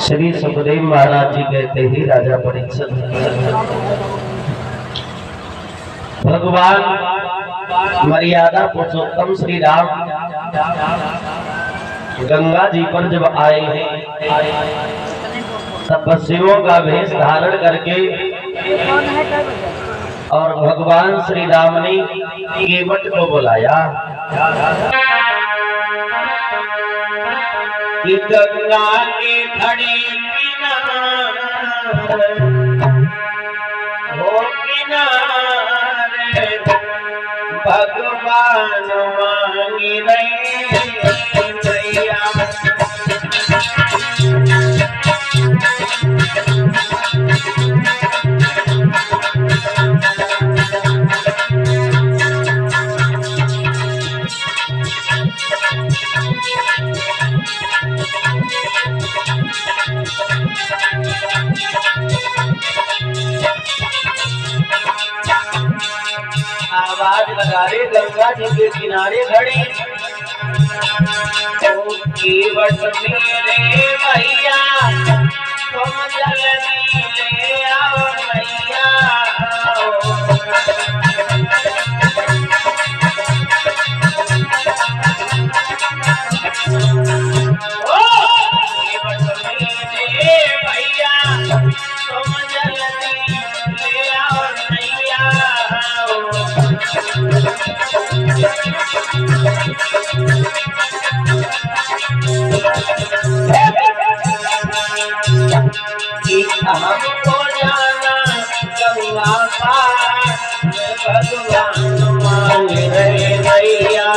श्री सुखदेव महाराज जी कहते ही राजा परीक्षित भगवान मर्यादा पुरुषोत्तम श्री राम गंगा जी पर जब आए हैं तपस्वियों का वेश धारण करके और भगवान श्री राम ने केवट को बुलाया कि गंगा के खड़े किनारे भगवान मांगी रहे मैया आवाज लगा रे गंगा जी के किनारे खड़ी तो केवट मेरे भैया तुम जल्दी ले आओ भैया केवट मेरे भैया तुम जल्दी ले आओ भैया हमको जाना गंगा पार भगवान मांग रहे भैया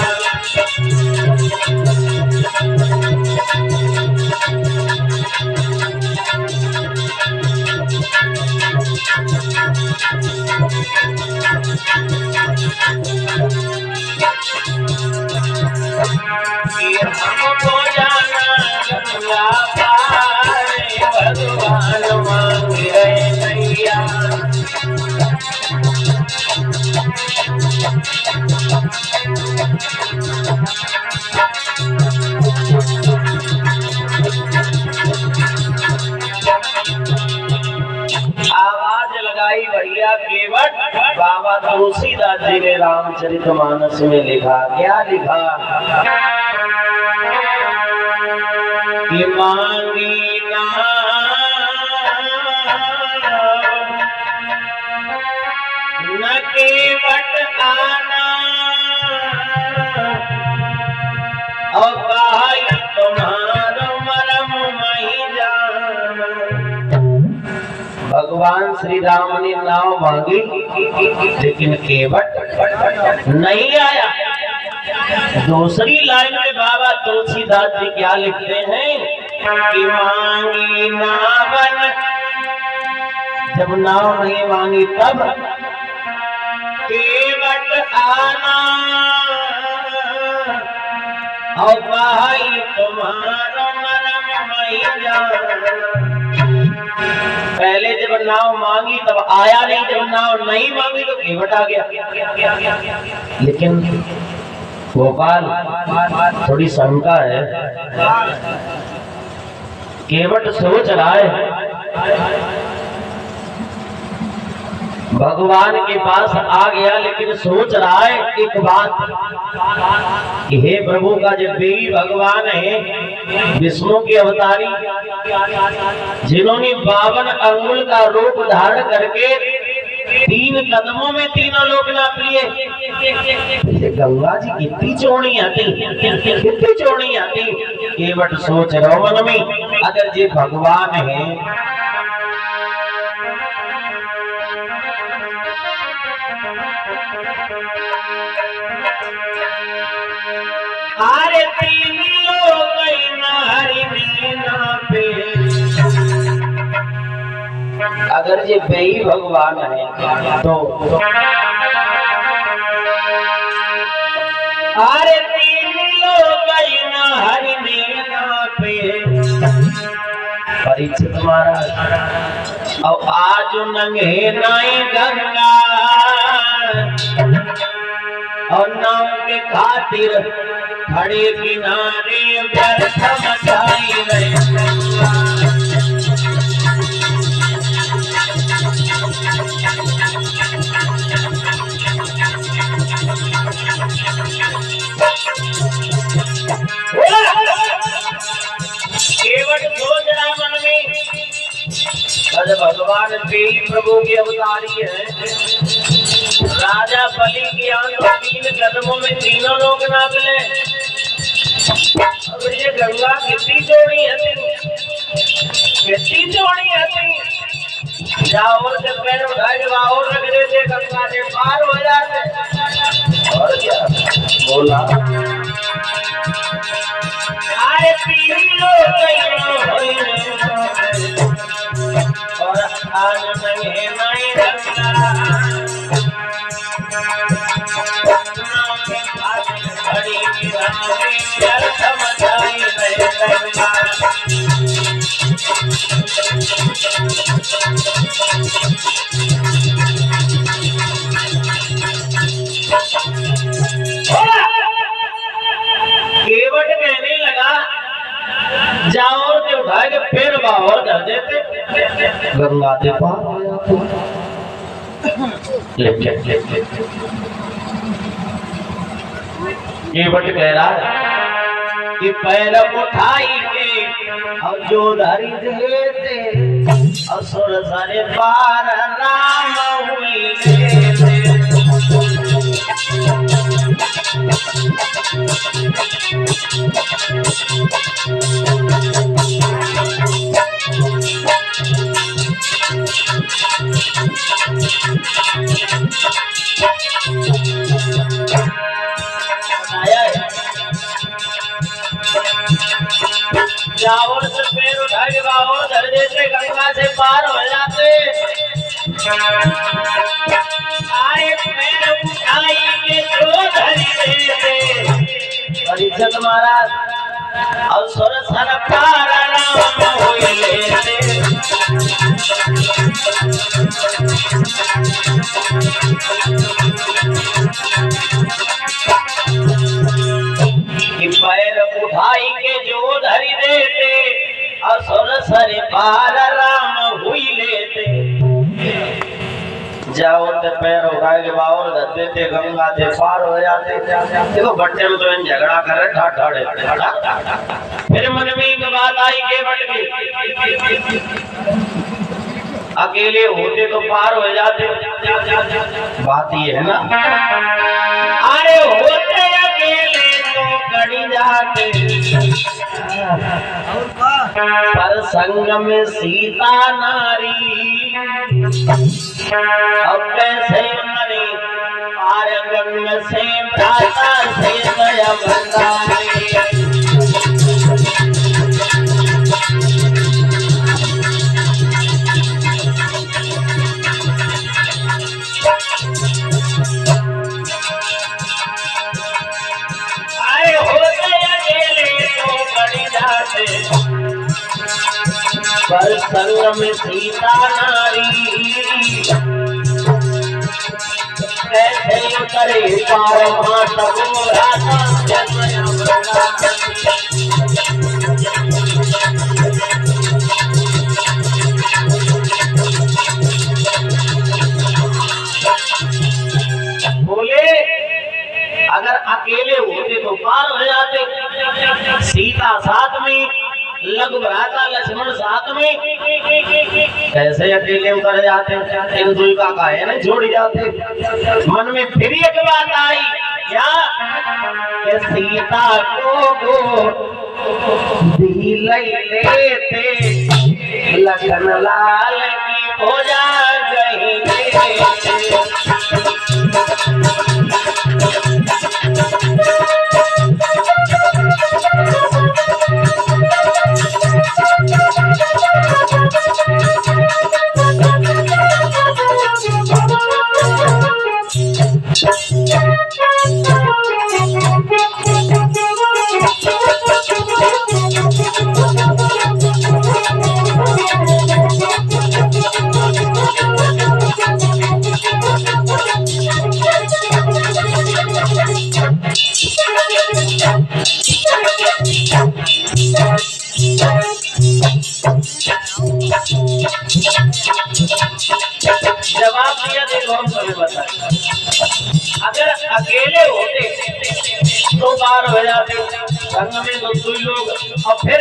हमको जाना गंगा पार भगवान मांग रहे भैया आवाज लगाई भैया केवट बाबा तुलसीदास जी ने रामचरितमानस में लिखा क्या लिखा कि मांगी ना न केवट आना और भाई तुम्हारो मरम नहीं जाना भगवान श्री राम ने नाव मांगी लेकिन केवट नहीं आया। दूसरी लाइन में बाबा तुलसीदास जी क्या लिखते हैं कि मांगी नावन जब नाव नहीं मांगी तब केवट आना और भाई तुम्हारा मरम नहीं जाना पहले जब नाव मांगी तब आया नहीं जब नाव नहीं मांगी तो केवट आ गया। लेकिन गोपाल थोड़ी शंका है केवट सोच रहा है भगवान के पास आ गया लेकिन सोच रहा है एक बात कि हे प्रभु का जब देवी भगवान है विष्णु के अवतारी जिन्होंने 52 अंगुल का रूप धारण करके 3 कदमों में तीनों लोक नाप लिए गंगा जी कितनी चौड़ी आती केवट सोच रहो मन में अगर ये भगवान है अरे 3 लोग हरि मीना पे अगर ये बेई भगवान है तो अरे 3 लोग हरि मीना पे परीक्षित महाराज और आज नंगे नाई गंगा और नाव के खातिर खड़े किनारे व्यर्थ मचाई रहे केवट सोच रहा मन में, अरे भगवान बेई प्रभु की अवतारी है। राजा बलि की आंख 3 कदमों में तीनों लोग नाप ले। अब ये गंगा कितनी चौड़ी है, कितनी चौड़ी है। जाओ से पैर उठा के बाहर रख देते, गंगा से पार हो जाते। और क्या बोला, अरे तीनों और आज नहीं नहीं गंगा बड़ी समझाई गंगा। केवट कहने लगा, जाओ से उठा के फिर बाहर कर देते, गंगा के पार हो जाते। केवट कह रहा है कि पैर उठाई के और जो धरी देते, असुर सारे पार राम हुई लेते। जाओ से पैर उठा के बाहर धर देते, गंगा से पार हो जाते। आए पैर उठाई के जो धरी देते, परीक्षित महाराज असुर सर पार राम होई लेते। पैर उठाई के जो धरी देते, असुर सर पार राम हुई लेते। जाओ ते पैर उठा के बाहर धर देते, गंगा से पार हो जाते। देखो बट्टे में तो इन झगड़ा कर रहे ठाठे। फिर मन में एक बात आई केवट की, अकेले होते तो पार हो जाते, बात ये है ना। अरे होते अकेले तो गड़ी जाते, पर संग में सीता नारी। अब कैसे मरे पार गंग से भ्राता से गया बंदारी। पर संग में सीता नारी, कैसे करे पार माता भ्राता से गया बंदारी। बोले अगर अकेले होते तो पार हो जाते, सीता साथ में, लघु भ्राता लक्ष्मण साथ में, कैसे अकेले उतर जाते, एक दूसरे का काहे न छोड़ जाते। मन में फिर एक बात आई, क्या कि सीता को लेते लखन लाल की भोजा गई। जवाब दिया देखो हम तुम्हें बताएं, अगर अकेले होते तो पार हो जाते, संग में तो 2 लोग, और फिर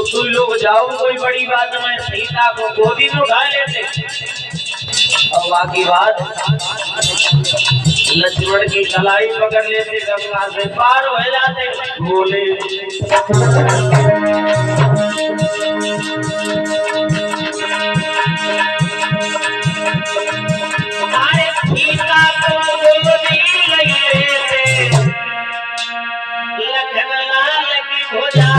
तुम लोग जाओ कोई बड़ी बात, मैं सीता को गोदी में उठा लेते। और बाकी बात लक्ष्मण की कलाई पकड़ लेते, गंगा से पार हो जाते। बोले अरे सीता को गोदी लेते, लखन लाल की भुजा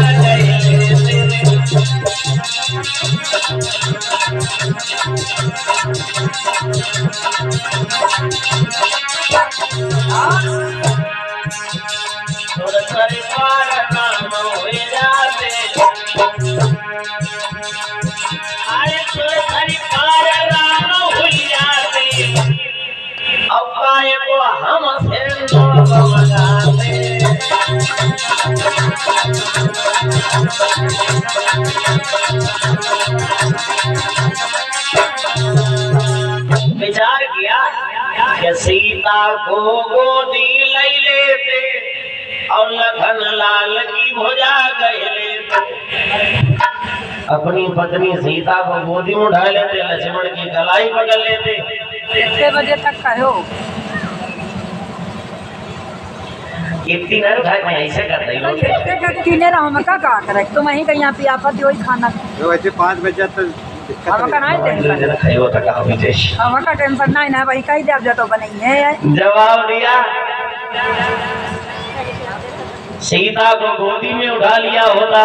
विचार किया कि सीता को गोदी ले लेते और लखन लाल की भुजा गए लेते। अपनी पत्नी सीता को गोदी में उठा लेते, लक्ष्मण की कलाई पकड़ लेते। कितने बजे तक का हो? कितनी ना उठाए, मैं ऐसे कर रही हूँ। तीने रहो मका का करे तुम वहीं कहीं पिया पर वही खाना तो वैसे 5 बजे तक हम का नहीं टेंशन वो तक आओ विदेश हम का टेंशन नहीं ना भाई कहीं देव जतो बनी है। जवाब दिया, सीता को गोदी में उठा लिया होता,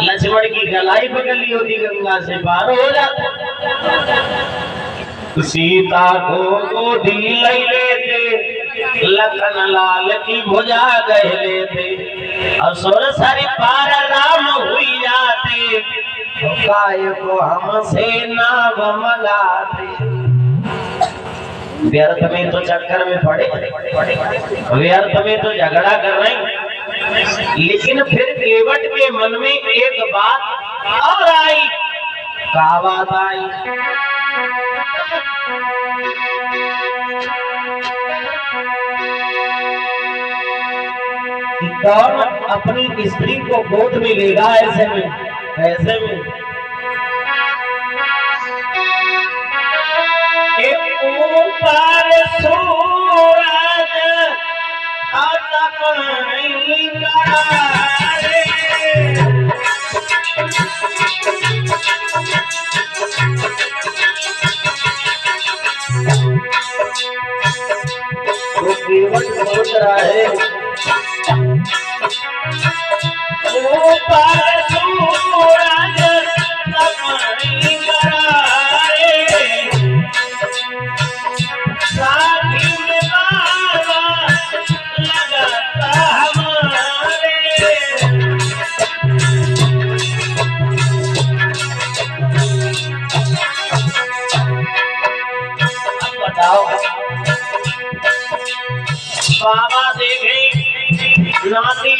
लक्ष्मण की गलाई पकड़ ली होती, गंगा से पार हो जाता। सीता को गोदी ले लेते, लखन लाल की भुजा गए लेते, असुर सर पार राम हुई जाते। काय को हमसे नाव मंगाते। व्यर्थ में तो चक्कर में पड़े, व्यर्थ में तो झगड़ा कर रहे, लेकिन फिर केवट के मन में एक बात और आई। क्या बात आई? कौन अपनी स्त्री को गोद में लेगा ऐसे में, ऐसे में ऊपर सूरज नहीं करारे, वो केवट सोच रहा है ऊपर सूरज नहीं करारे, साथी में बाबा लगाता हमारे। अब बताओ, बाबा देखे नाती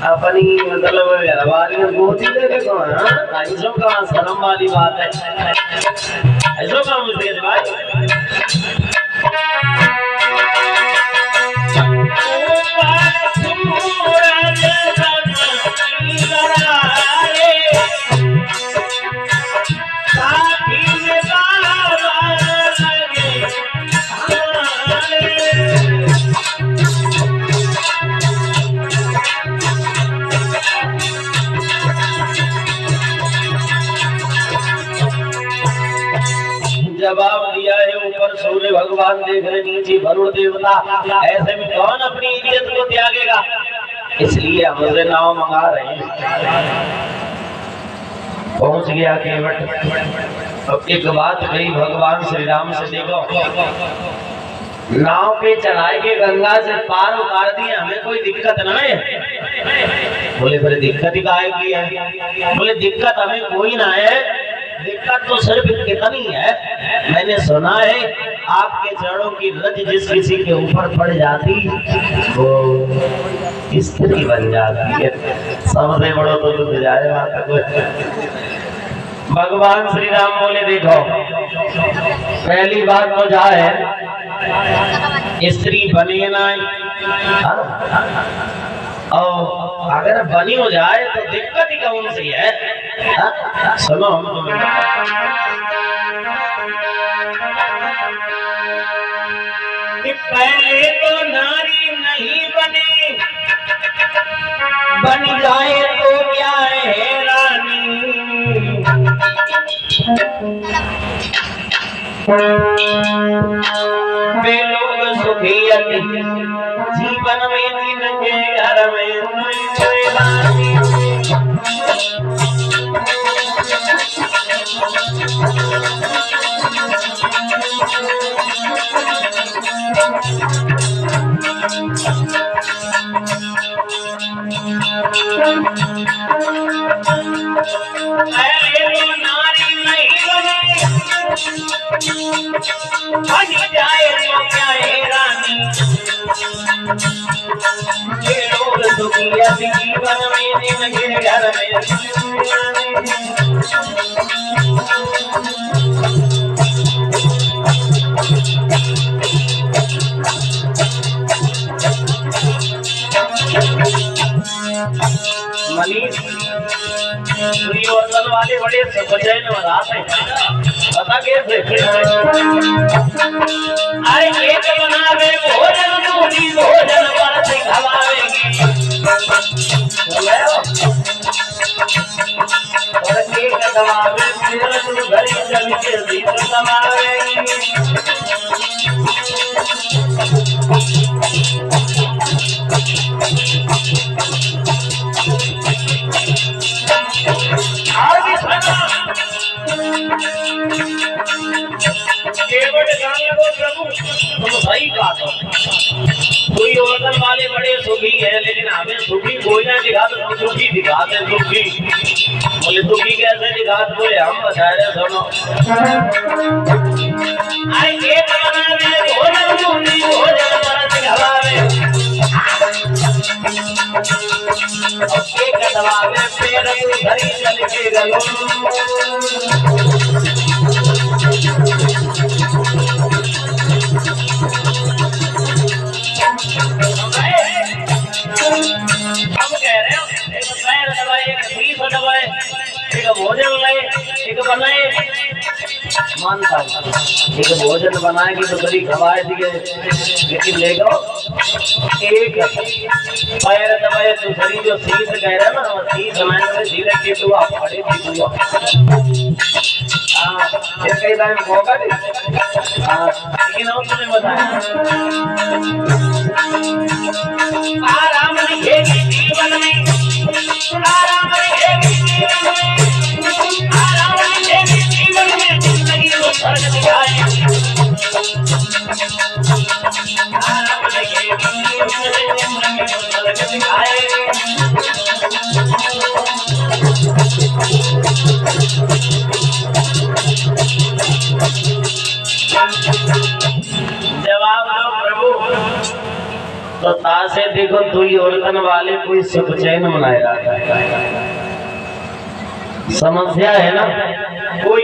अपनी मतलब घरवाली में गोदी लेके कौन है, ऐसो कहाँ शर्म वाली बात है, ऐसो कहाँ मुझे भाई। जवाब दिया है, ऊपर सूर्य भगवान देख रहे, नीचे वरुण देवता, ऐसे में कौन अपनी इज्जत को त्यागेगा, इसलिए हमसे नाव मंगा रहे हैं। पहुंच गया केवट। अब एक बात कही भगवान श्री राम से, देखो नाव पे चढ़ाए के गंगा से पार उतार दिए, हमें कोई दिक्कत ना है। बोले फिर दिक्कत ही काहे की है? बोले दिक्कत हमें कोई ना है, दिक्कत तो सिर्फ कितनी है, मैंने सुना है आपके चरणों की रज जिस किसी के ऊपर पड़ जाती वो स्त्री बन जाती है। सबसे बड़ो तो दुख जाए वहां तक। भगवान श्री राम बोले देखो पहली बात तो जाए स्त्री बने ना और अगर बनी हो जाए तो दिक्कत ही कौन सी है? हाँ? सुनो हम तुम्हें कि पहले तो नारी नहीं बनी, बन जाए तो क्या है रानी। वे लोग सुखी जीवन में जिनके घर में कोई रानी। बन जाए तो क्या है रानी। ये लोग दुखी जीवन में जिनके घर में मनीष दुर्योधन वाले बड़े सजन बनाते पता कैसे? अरे एक बनावे भोजन दूरी भोजन पर से खवावेगी और एक दबावे फिर तू घरी चल के भीतर दबावेगी। दुर्योधन वाले बड़े सुखी है, लेकिन हमें सुखी भोजन दिखा तो सुखी दिखाते दुखी। बोले दुखी कैसे दिखाते? बोले हम बता रहे सुनो। अरे एक बनावे भोजन दूरी भोजन पर से खवावे, एक दबावे फिर तू घरी चल के गलो। भोजन लाए एक बनाए मानता एक भोजन बनाएगी तो कभी खवाए दिए, लेकिन ले गो एक पैर दबाए तो शरीर जो शीत कह रहा ना वो शीत समय में धीरे के तो आप खड़े भी हुआ। हाँ ये कई बार मौका दे। हाँ लेकिन और तुम्हें बताया आराम लिखेगी जीवन में, आराम लिखेगी जीवन में, आराम लिखेगी जीवन में, जिंदगी को फर्क दिखाए। आराम लिखेगी जीवन में, जिंदगी को फर्क दिखाए। जवाब दो प्रभु। तो तासे देखो दुर्योधन वाले कोई सुख चैन मनाया, समस्या है ना कोई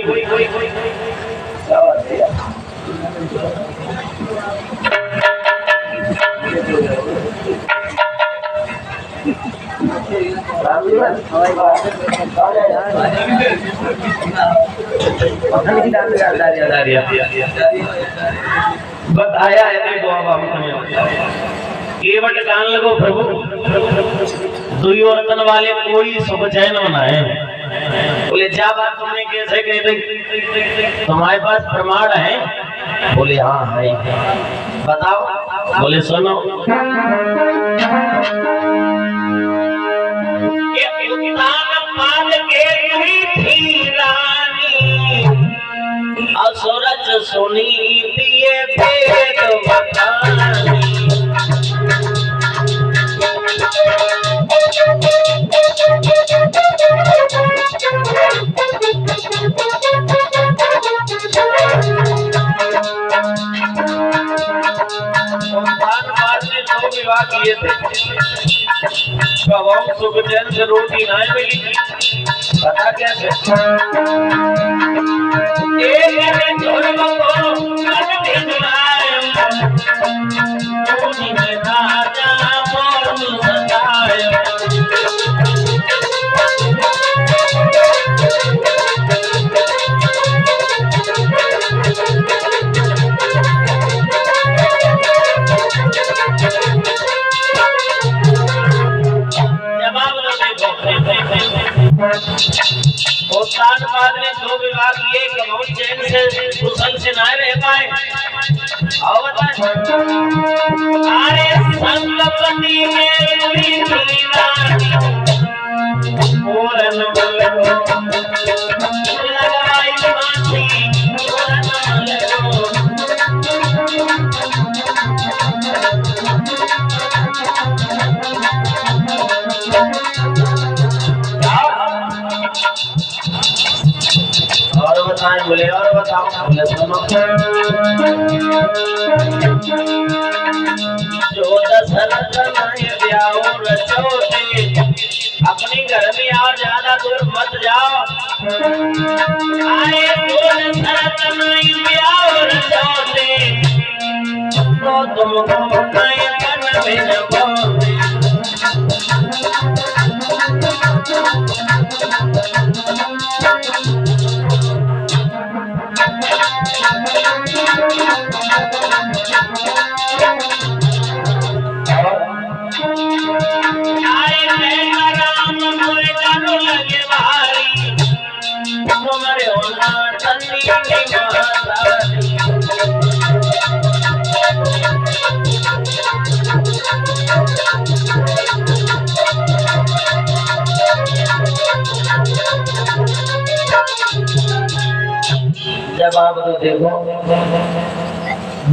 बताया है। देखो अब हम केवट कान लगो प्रभु। दुर्योधन वाले कोई शुभ चैन मनाए। बोले क्या बात तुमने कैसे कह दी? तुम्हारे पास प्रमाण है? बोले हाँ है। बताओ। बोले सुनो असुरज सुनी दिए भेद बतानी। दो विवाह किए थे, सुख चैन से रोटी नहीं मिली। पता कैसे? उत्तान बाद में दो विभाग ये कमौन चैन से कुशल से ना रह पाए। आओ बताए अरे संगपति में पूरी दुनिया पूरन बोलो लगाई मासी पूरन और बताएं बोले और बताओ बोले सुनो जो दशरथ नहीं ब्याह रचोते अपने घर में और ज्यादा दूर मत जाओ। आए जो दशरथ नहीं ब्याह रचोते तो तुमको नहीं बन में बोलते। जवाब तो देखो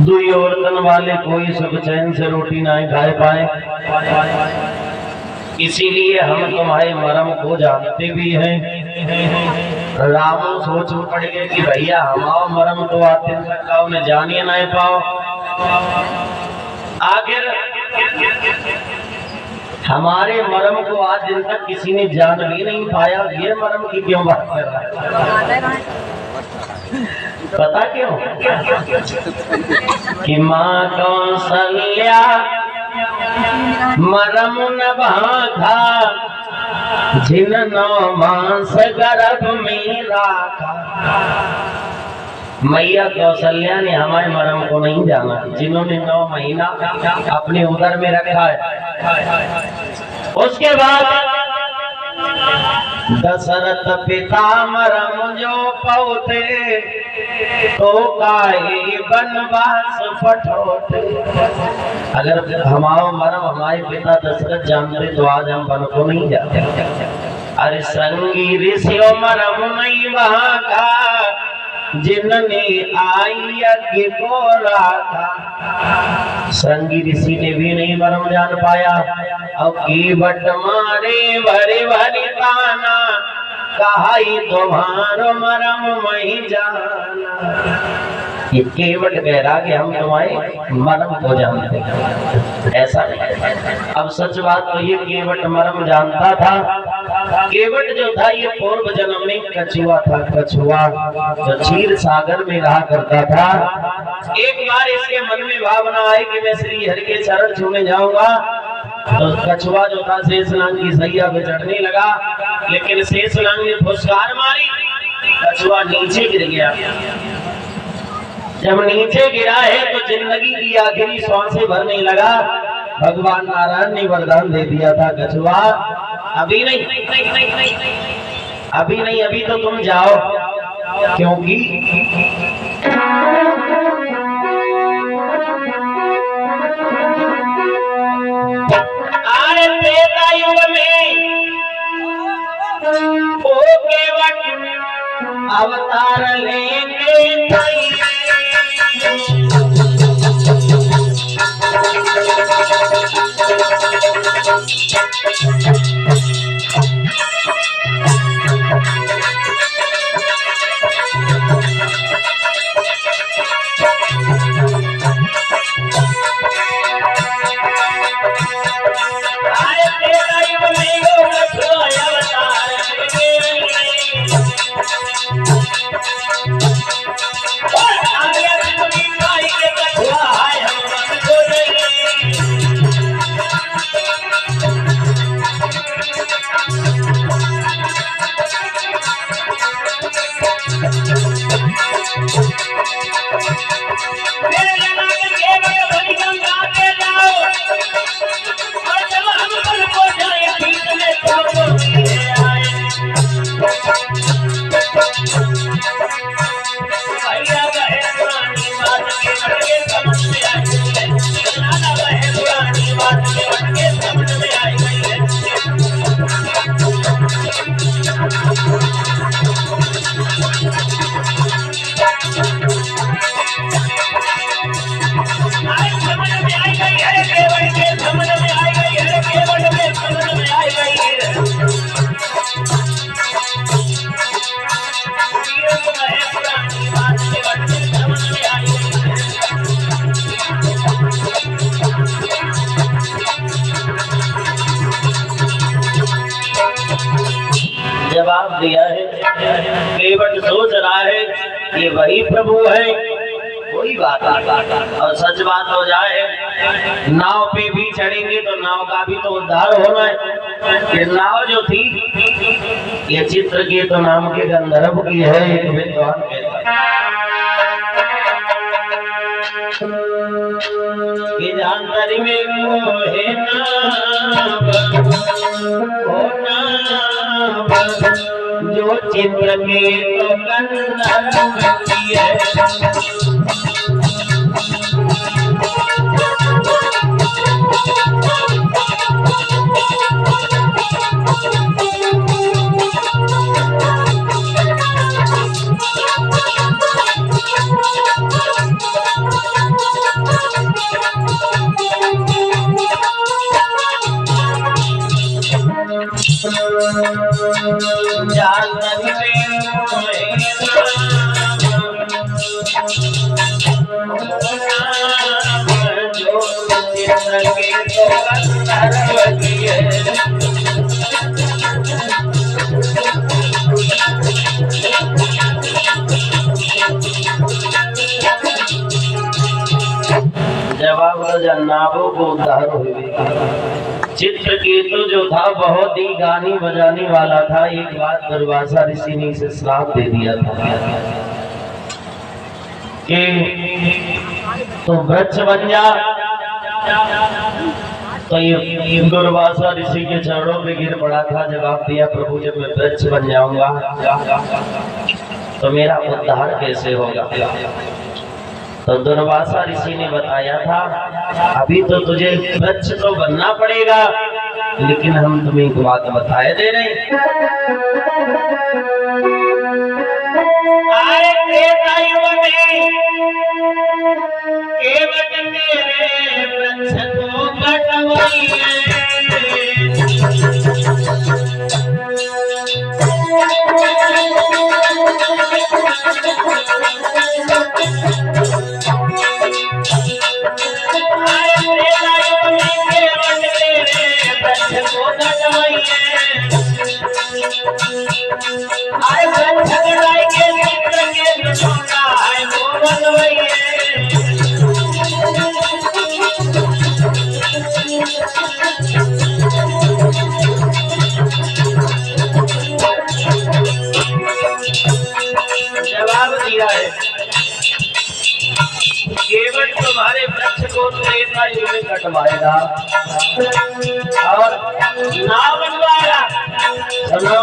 दुई औरतन वाले कोई सुख चैन से रोटी नहीं खाए पाए, इसीलिए हम तुम्हारे मर्म को जानते भी हैं। राम सोच में पड़ गए कि भैया हमारा मर्म तो आते तक उन्हें जानिए नहीं पाओ। आखिर हमारे मर्म को आज दिन तक किसी ने जान भी नहीं पाया। ये मर्म की क्यों बात कर रहा है? पता क्यों? कि माँ कौशल्या मरम न भाखा जिन 9 मास गर्भ में राखा। मैया कौशल्या ने हमारे मरम को नहीं जाना, जिन्होंने 9 महीना अपने उदर में रखा है। उसके बाद दशरथ पिता मरम जो पौते तो काहे बनवास पठोते। अगर हमारा मरम हमारे पिता दशरथ जानते तो आज हम वन को नहीं जाते। अरे संगी ऋषियों मरम नहीं वहां का जिनने आई यज्ञ को राखा। संगी ऋषि ने भी नहीं मरम जान पाया। अब की बट मारे भरे भरी ताना कहा तुम्हारो मरम नहीं जाना। ये केवट कह रहा कि हम तुम्हारे मरम को जानते हैं, ऐसा नहीं। अब सच बात तो ये केवट मरम जानता था। केवट जो था ये पूर्व जन्म में कछुआ था। कछुआ जो क्षीर सागर में रहा करता था। एक बार इसके मन में भावना आई कि मैं श्री हरि के चरण छूने जाऊंगा। तो कछुआ जो था शेषनाग की सैया पे चढ़ने लगा, लेकिन शेषनाग ने फुसकार मारी, कछुआ नीचे गिर गया। जब नीचे गिरा है तो जिंदगी की आखिरी सांसें भरने लगा। भगवान नारायण ने वरदान दे दिया था, कछुआ अभी नहीं, अभी नहीं, अभी तो तुम जाओ, क्योंकि अरे त्रेता युग में ओ केवट अवतार लेंगे। जवाब दिया है। केवट सोच रहा है ये वही प्रभु है, कोई बात नहीं। और सच बात हो जाए, नाव पे भी चढ़ेंगे तो नाव का भी तो उद्धार होना है। ये नाव जो थी ये चित्रकेतु नाम के गंधर्व की है, एक विद्वान कहता कि जानकारी में वो है नाव, जो चित्रकेतु गंधर्व की है। जवाब नावों को उद्धार हुए। चित्रकेतु जो था बहुत ही गानी बजाने वाला था। एक बात दुर्वासा ऋषि ने इसे श्राप दे दिया था कि तो वृक्ष बन जा। तो ये दुर्वासा ऋषि के चरणों पे गिर पड़ा था। जवाब दिया, प्रभु जब मैं वृक्ष बन जाऊंगा तो मेरा उद्धार कैसे होगा? तो दुर्वासा ऋषि ने बताया था, अभी तो तुझे वृक्ष तो बनना पड़ेगा, लेकिन हम तुम्हें एक बात बताए दे रहे हैं। जवाब दिया है, केवल तुम्हारे वृक्ष को तो ऐसा ही कटवाएगा और नाव बनवाएगा। सुनो,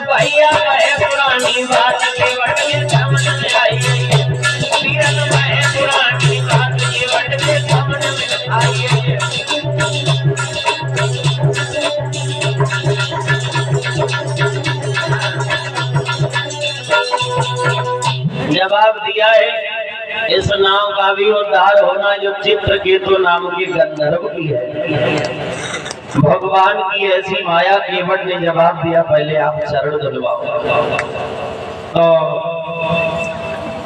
भैया है पुरानी बात केवट में समझ में आई, वीरन है पुरानी बात केवट में समझ में आई। जवाब दिया है, इस नाव का भी उद्धार होना जो चित्रकेतु नाम के गंधर्व की है। भगवान की ऐसी माया। केवट ने जवाब दिया, पहले आप चरण धुलवाओ। तो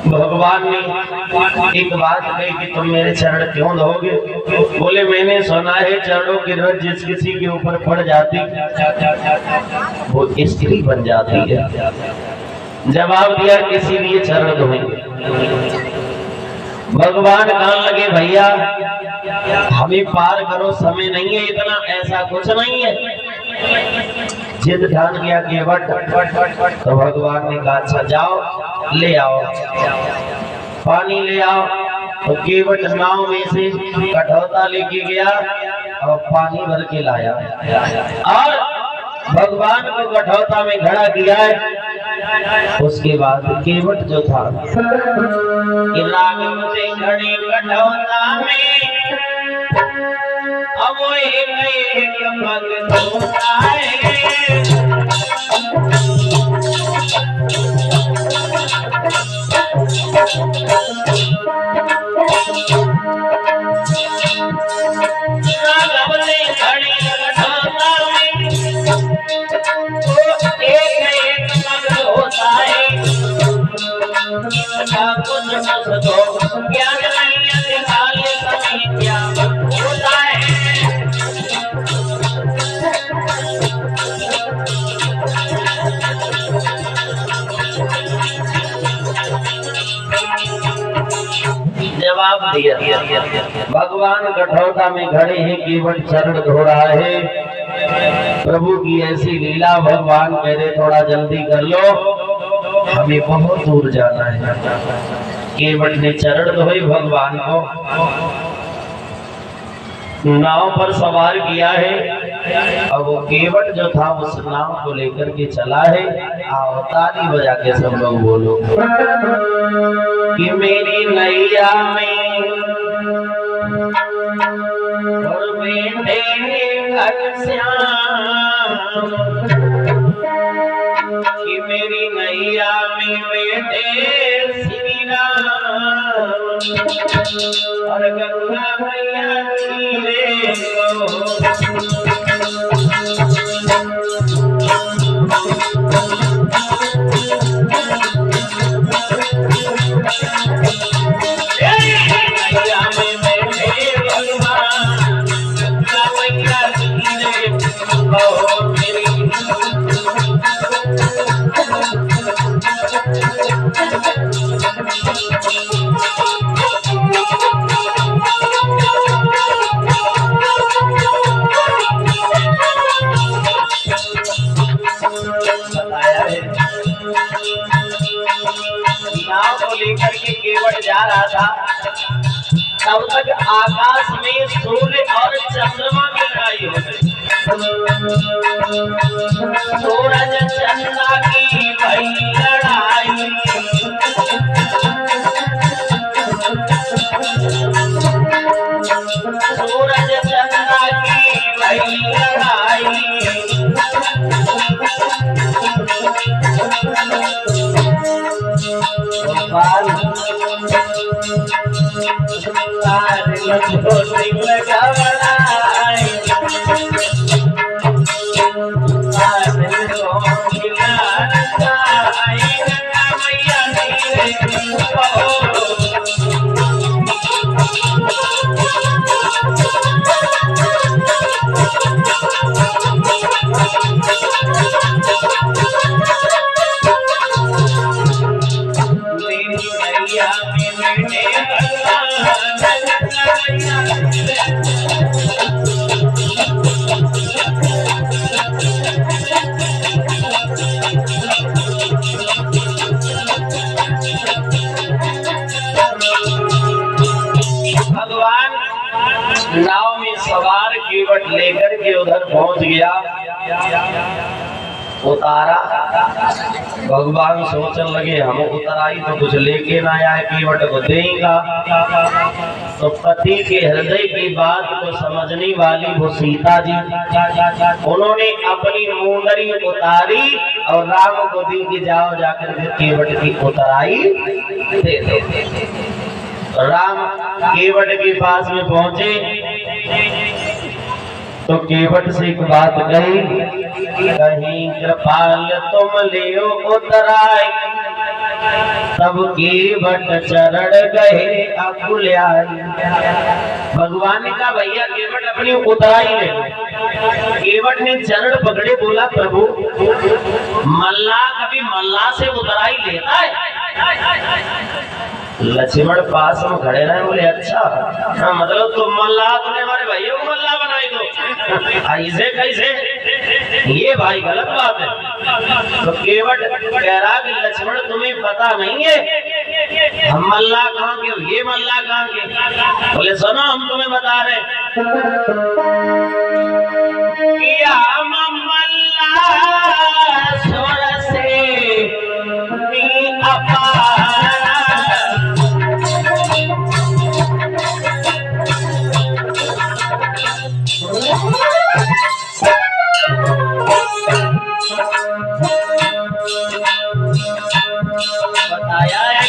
भगवान ने एक बात कही कि तुम मेरे चरण क्यों धोगे? बोले, मैंने सुना है चरणों की रज जिस किसी के ऊपर पड़ जाती वो स्त्री बन जाती है। जवाब दिया, इसीलिए चरण धोएंगे। भगवान कहने लगे, भैया हमें पार करो, समय नहीं है इतना, ऐसा कुछ नहीं है। जिद ध्यान किया केवट। तो भगवान ने कहा, अच्छा जाओ ले आओ, पानी ले आओ। तो केवट नाव में से कठौता लेके गया और पानी भर के लाया और भगवान को कठौता में खड़ा किया है। उसके बाद केवट जो था रागम से खड़े कठौता में अब वो एक मग धोता है। मुझको ज्ञान नहीं अधिकाले समय क्या होता है। जवाब दिया भगवान कठोरता में खड़े हैं, केवल चरण धो रहा है। प्रभु की ऐसी लीला, भगवान कह रहे थोड़ा जल्दी कर लो, हमें बहुत दूर जाना है। केवट ने चरण धोए भगवान को, नाव पर सवार किया है। अब वो केवट जो था उस नाव को लेकर के चला है। आओ ताली बजा के सब लोग बोलो कि मेरी नैया में और बेटे घनश्याम, कि मेरी नैया में बेटे श्री राम और गंगा मैया तीरे लेकर के केवट जा रहा था। तब तक आकाश में सूर्य और चंद्रमा की लड़ाई हो गई। सूरज चंद्रमा की भई लड़ाई, सूरज चंद्रमा की भई लड़ाई। नाव में सवार केवट लेकर के उधर पहुंच गया। उतारा, भगवान सोचने लगे हम उतराई तो कुछ लेके ना आए, केवट को देगा। तो पति के हृदय की बात को समझने वाली वो सीता जी, उन्होंने अपनी मुंदरी उतारी और राम को दी कि जाओ जाकर के केवट की उतराई दे दो। राम केवट के पास में पहुंचे तो केवट से एक बात कही, कहीं कृपाल तुम लियो उतराई। तब केवट चरण गए अकुल्याई। भगवान ने कहा भैया केवट अपनी उतराई ले। केवट ने चरण पकड़े, बोला प्रभु मल्ला कभी मल्ला से उतराई लेता है? लक्ष्मण पास में खड़े रहे, बोले अच्छा हाँ, मतलब तुम मल्ला, तुमने हमारे भाइयों को मल्ला बनाई दो, ऐसे कैसे? ये भाई गलत बात है। तो केवट कह रहा कि लक्ष्मण तुम्हें पता नहीं है हम मल्ला कहाँ के, ये मल्ला कहाँ के? बोले सुनो हम तुम्हें बता रहे मल्ला स्वर से बताया है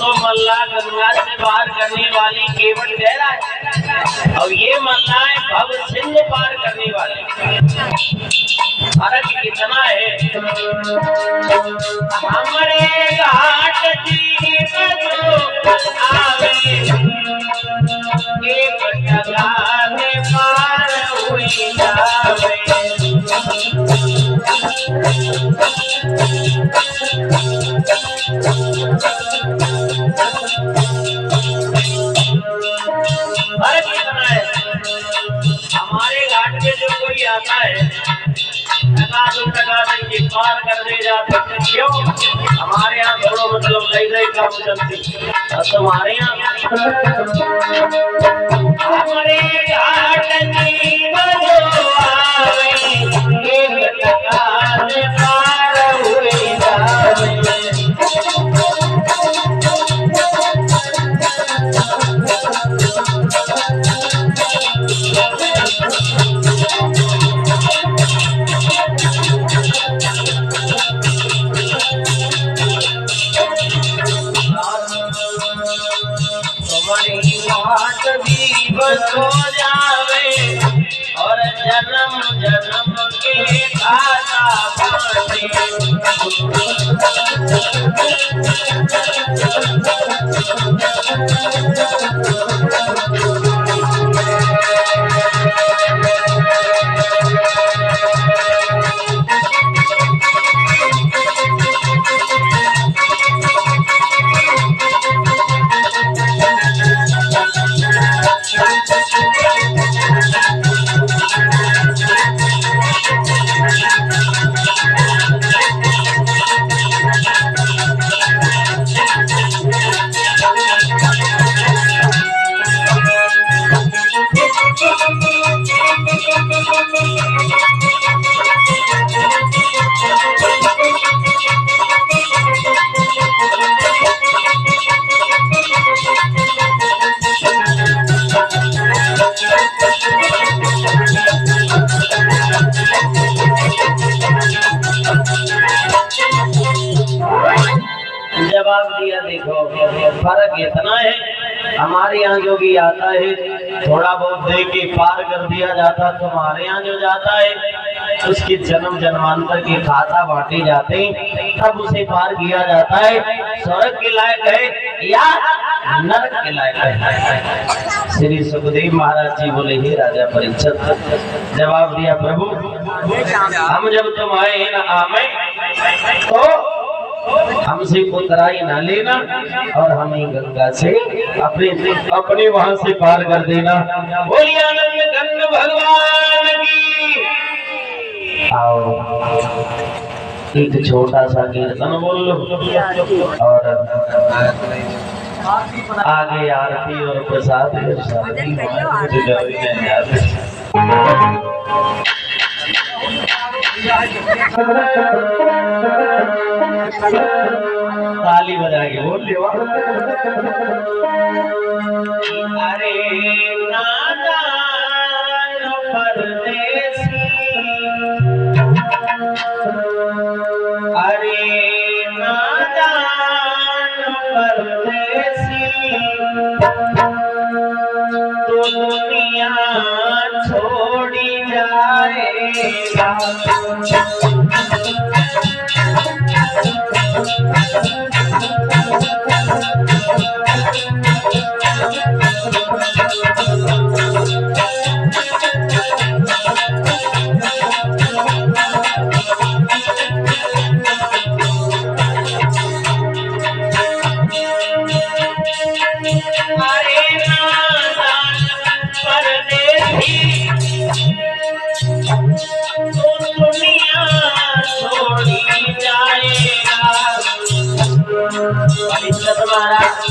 तो मल्ला गंगा से पार करने वाली केवट कह रहा है, और ये मल्ला है भव सिंधु पार करने वाले। फर्क कितना है। हमारे घाट जीवन आवे एक टका में पार हुई जावे। फर्क कितना है। हमारे घाट पे जो कोई आता है टका के पार कर दे जाते, क्यों? हमारे यहाँ थोड़ा मतलब नहीं काम चलती, और तुम्हारे यहाँ हमारे घाट जीवन आवे एक टका में पार हुई जावे। हो जावे और जन्म जन्म के खाता बाटे। जवाब दिया। देखो फर्क इतना है, हमारे यहाँ जो भी आता है थोड़ा बहुत दे के पार कर दिया जाता, तुम्हारे यहाँ जो जाता है उसके जन्म जन्मांतर के खाता बांटे जाते हैं, तब उसे पार किया जाता है। स्वर्ग के लायक है या नरक के लायक है। श्री सुखदेव महाराज जी बोले, हे राजा परीक्षित, जवाब दिया प्रभु, हम जब तुम आए न आमे तो हमसे उतराई ना लेना और हमें गंगा से अपने वहां से पार कर देना। बोलिए आनंद कंद भगवान की। आओ एक छोटा सा कीर्तन बोल लो और आगे आरती और प्रसाद ताली बजा के बोल लियो। अरे नादान परदेसी, अरे नादान परदेसी, तो दुनिया छोड़ी जाएगा। महाराज